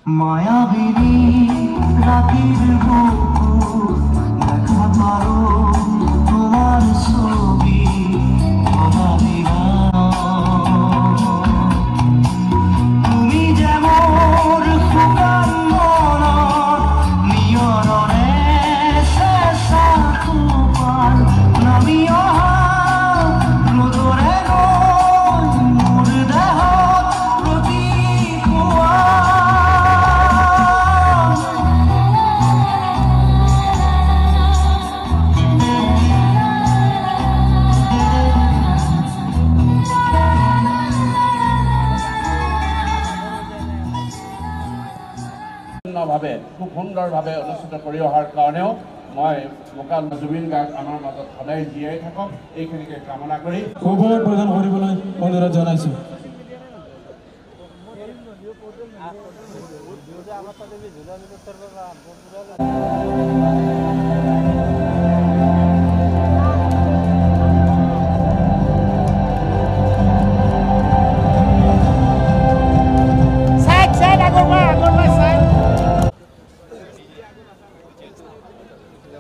মায়াবিনী ৰাতেৰ বুকু দেখা পাৰো তোমাৰ ছবি তুমি যেমন ফুকান মনৰ নিয়ৰণে চেঁচা তুফান নামি অহা ৰ'দৰে গৈ মোৰ দেহত প্ৰতিপুৱা ভাবে খুব সুন্দৰভাৱে অনুষ্ঠিত কৰি অহাৰ কাৰণেও মই মোকাল জুবিন গাৰ্গ আমাৰ মাজত সদায় জীয়াই থাকক এইখিনিকে কামনা কৰি খবৰ প্ৰদান কৰিবলৈ অনুৰোধ জনাইছোঁ।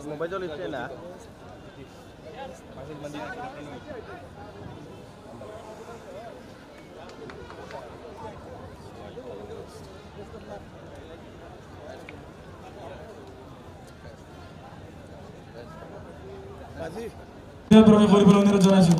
মোবাইল লিখে না প্ৰদান কৰিবলৈ অনুৰোধ জনাইছোঁ।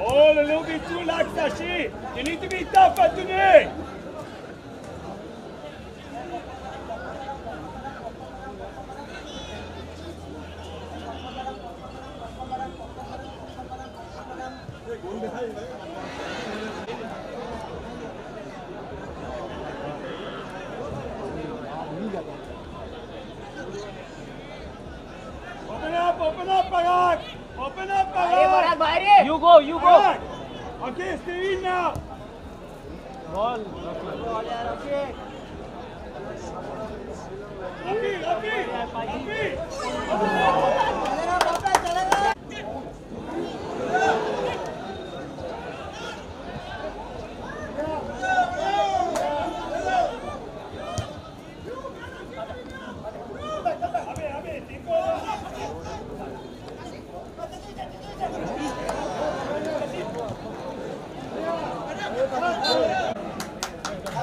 Olha, não me tu lá que tá cheio. Eu nem te vi tá fazendo nem. Open up, Parag! Open up, Parag! You go. Okay, stay in now. Ball. Rafi.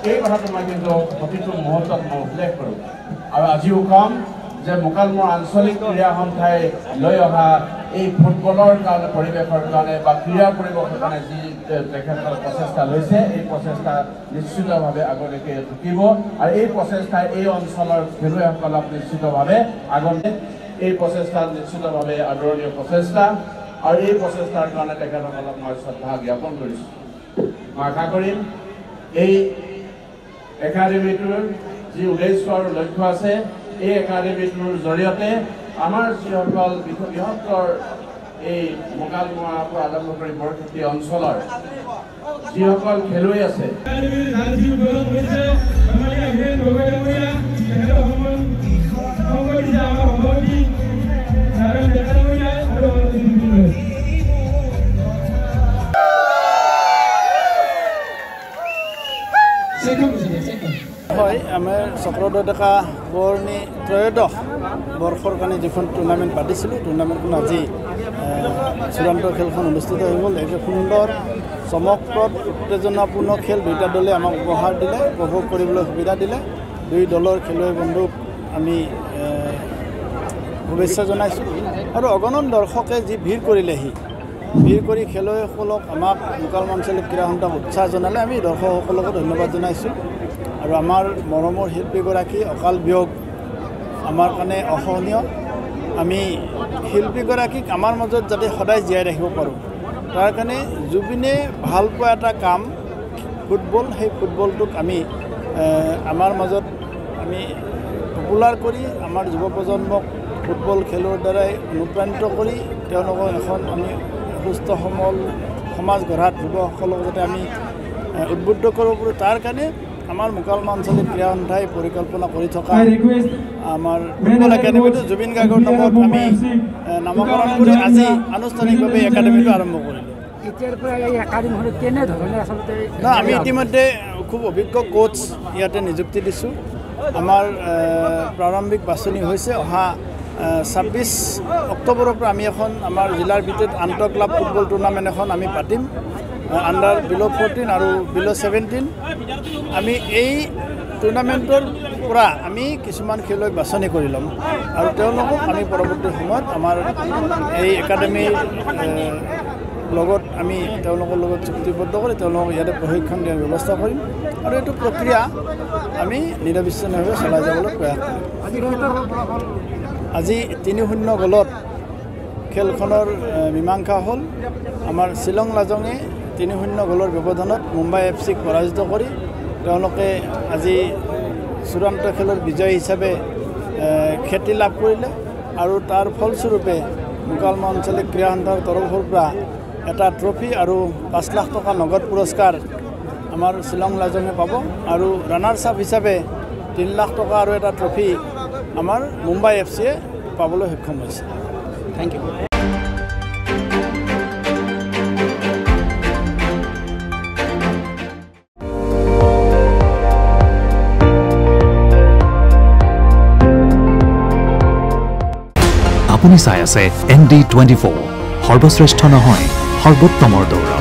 এই কথাটো মই কিন্তু প্ৰতিটো মুহূৰ্তত মই উল্লেখ কৰোঁ আৰু আজিও কম যে মোকালমৰ আঞ্চলিক ক্ৰীড়া সন্থাই লৈ অহা এই ফুটবলৰ কাৰণে পৰিৱেশৰ কাৰণে বা ক্ৰীড়া পৰিৱেশৰ কাৰণে যি তেখেতসকলে প্ৰচেষ্টা লৈছে এই প্ৰচেষ্টা নিশ্চিতভাৱে আগলৈকে থাকিব আৰু এই প্ৰচেষ্টাই এই অঞ্চলৰ খেলুৱৈসকলক নিশ্চিতভাৱে আগলৈ এই প্ৰচেষ্টা নিশ্চিতভাৱে আদৰণীয় প্ৰচেষ্টা আৰু এই প্ৰচেষ্টাৰ কাৰণে তেখেতসকলক মই শ্ৰদ্ধা জ্ঞাপন কৰিছোঁ। মই আশা কৰিম এই একাডেমিটোৰ যি উদ্দেশ্য আৰু লক্ষ্য আছে এই একাডেমিটোৰ জৰিয়তে আমাৰ যিসকল বৃহত্তৰ এই মোকালমৰাৰ পৰা আৰম্ভ কৰি বৰখেতি অঞ্চলৰ যিসকল খেলুৱৈ আছে হয় আমাৰ চক্ৰধৰ ডেকা বৰণী ত্ৰয়োদশ বৰ্ষৰ কাৰণে যিখন টুৰ্ণামেণ্ট পাতিছিলোঁ টুৰ্ণামেণ্টখন আজি চূড়ান্ত খেলখন অনুষ্ঠিত হৈ গ'ল। এক সুন্দৰ চমকপ্ৰদ উত্তেজনাপূৰ্ণ খেল দুয়োটা দলে আমাক উপহাৰ দিলে, উপভোগ কৰিবলৈ সুবিধা দিলে। দুই দলৰ খেলুৱৈ বন্ধুক আমি শুভেচ্ছা জনাইছোঁ আৰু অগণন দৰ্শকে যি ভিৰ কৰিলেহি ভিৰ কৰি খেলুৱৈসকলক আমাক মোকালমৰা আঞ্চলিক ক্ৰীড়া সন্থাক উৎসাহ জনালে। আমি দৰ্শকসকলকো ধন্যবাদ জনাইছোঁ আৰু আমাৰ মৰমৰ শিল্পীগৰাকী অকাল বিয়োগ আমাৰ কাৰণে অসহনীয়। আমি শিল্পীগৰাকীক আমাৰ মাজত যাতে সদায় জীয়াই ৰাখিব পাৰোঁ তাৰ কাৰণে জুবিনে ভাল পোৱা এটা কাম ফুটবল, সেই ফুটবলটোক আমি আমাৰ মাজত আমি পপুলাৰ কৰি আমাৰ যুৱ প্ৰজন্মক ফুটবল খেলৰ দ্বাৰাই অনুপ্ৰাণিত কৰি তেওঁলোকক এখন আমি সুস্থ সমাজ গঢ়াত যুৱসকলক যাতে আমি উদ্বুদ্ধ কৰিব পাৰোঁ তাৰ কাৰণে আমাৰ মোকালমা আঞ্চলিক ক্ৰীড়া সন্থাই পৰিকল্পনা কৰি থকা আমাৰ ফুটবল একাডেমিটো জুবিন গাৰ্গৰ নামত আমি নামকৰণ কৰি আজি আনুষ্ঠানিকভাৱে একাডেমিটো আৰম্ভ কৰিলোঁ না আমি ইতিমধ্যে খুব অভিজ্ঞ কোচ ইয়াতে নিযুক্তি দিছোঁ আমাৰ প্ৰাৰম্ভিক বাছনি হৈছে অহা 26 অক্টোবৰৰ পৰা আমি এখন আমাৰ জিলাৰ ভিতৰত আন্তঃ ক্লাব ফুটবল টুৰ্ণামেণ্ট এখন আমি পাতিম আণ্ডাৰ বিল' 14 আৰু বিল' 17 আমি এই টুৰ্ণামেণ্টৰ পৰা আমি কিছুমান খেলুৱৈক বাছনি কৰি ল'ম আৰু তেওঁলোকক আমি পৰৱৰ্তী সময়ত আমাৰ এই একাডেমীৰ লগত আমি তেওঁলোকৰ লগত চুক্তিবদ্ধ কৰি তেওঁলোকক ইয়াতে প্ৰশিক্ষণ দিয়াৰ ব্যৱস্থা কৰিম আৰু এইটো প্ৰক্ৰিয়া আমি নিৰবিচ্ছিন্নভাৱে চলাই যাবলৈ প্ৰয়াস কৰিম আজি 3-0 গ'লত খেলখনৰ মীমাংসা হ'ল আমাৰ শ্বিলং লাজঙে 3-0 গ'লৰ ব্যৱধানত মুম্বাই এফচিক পৰাজিত কৰি তেওঁলোকে আজি চূড়ান্ত খেলৰ বিজয়ী হিচাপে খ্যাতি লাভ কৰিলে আৰু তাৰ ফলস্বৰূপে মোকালমা আঞ্চলিক ক্ৰীড়া সন্থাৰ তৰফৰ পৰা এটা ট্ৰফি আৰু 5 লাখ টকা নগদ পুৰস্কাৰ আমাৰ শ্বিলং লাজঙে পাব আৰু ৰানাৰ্ছ আপ হিচাপে 3 লাখ টকা আৰু এটা ট্ৰফি আমাৰ মুম্বাই এফচিয়ে পাবলৈ সক্ষম হৈছে থেংক ইউ আপুনি চাই আছে ND24 সৰ্বশ্ৰেষ্ঠ নহয় সৰ্বোত্তমৰ দৌৰ